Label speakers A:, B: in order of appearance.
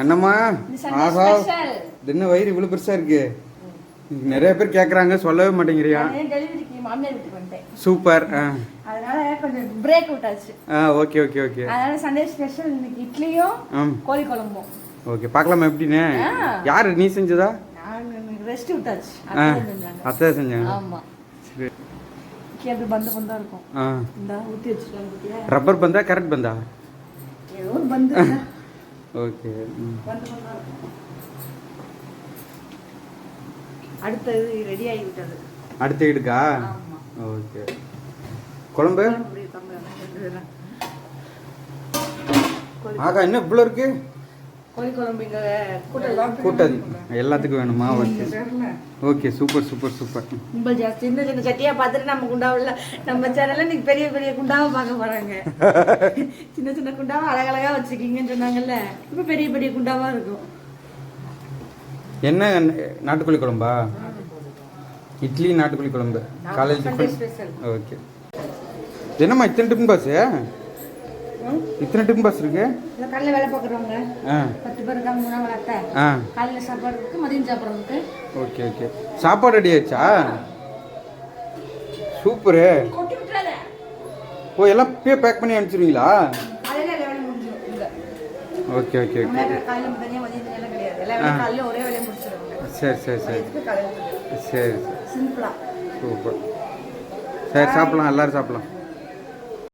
A: என்னம்மா ஆஹா என்ன வயிறு இவ்வளவு பெருசா இருக்கு நிறைய பேர் கேக்குறாங்க சொல்லவே மாட்டேங்கிறியா சூப்பர்
B: அதனால கொஞ்சம் பிரேக் விட்டாச்சு
A: ஓகே ஓகே ஓகே
B: அதனால சண்டே ஸ்பெஷல் இன்னைக்கு இட்லியும் கோழி குழம்பும்
A: ஓகே பார்க்கலாமா எப்படின்னு யாரு நீ செஞ்சதா
B: நான் ரெஸ்ட் விட்டாச்சு
A: அத்தை செஞ்சாங்க
B: ஆமா சரி கேது பந்த பந்தா இருக்கும் இந்த ஊத்தி வச்சிருக்காங்க
A: ரப்பர் பந்தா கரெக்ட் பந்தா
B: ஏதோ ஒரு பந்து
A: ஓகே
B: பந்து பந்தா இருக்கும் அடுத்தது ரெடி ஆகி விட்டது
A: அடுத்து எடுக்கா ஓகே குழம்பு ஆகா என்ன இவ்வளோ இருக்கு
B: கோழி குழம்பு இங்க
A: கூட்டாது எல்லாத்துக்கும் வேணுமா okay okay super super super
B: ரொம்ப ஜாஸ்தி இந்த சின்ன சட்டியா பார்த்துட்டு நம்ம குண்டாவில் நம்ம சேனல்ல இன்னைக்கு பெரிய பெரிய குண்டாவை பார்க்க போறாங்க சின்ன சின்ன குண்டாவை அழகழகா வச்சுக்கிங்கன்னு சொன்னாங்கல்ல இப்போ பெரிய பெரிய குண்டாவா இருக்கும்
A: என்ன நாட்டுக்கோழி குழம்பா இட்லி நாட்டுக்கோழி குழம்பு காலேஜ் ஓகே என்னம்மா இத்தனை டிஃபன் பாஸ் இத்தனை டிஃபன் பாஸ் இருக்கு
B: காலையில் வேலை பார்க்குறவங்க 10 பேர் இருக்காங்க மூணாவது அத்தை காலையில் சாப்பாடு இருக்கு மதியம் சாப்பிட்றவங்களுக்கு ஓகே
A: ஓகே சாப்பாடு ரெடி ஆயிடுச்சா சூப்பரு ஓ எல்லாம் இப்பயே பேக் பண்ணி அனுப்பிச்சிருவீங்களா ஓகே ஓகே ஓகே சரி சரி சரி சரி சூப்பர் சரி சாப்பிட்லாம் எல்லோரும் சாப்பிட்லாம்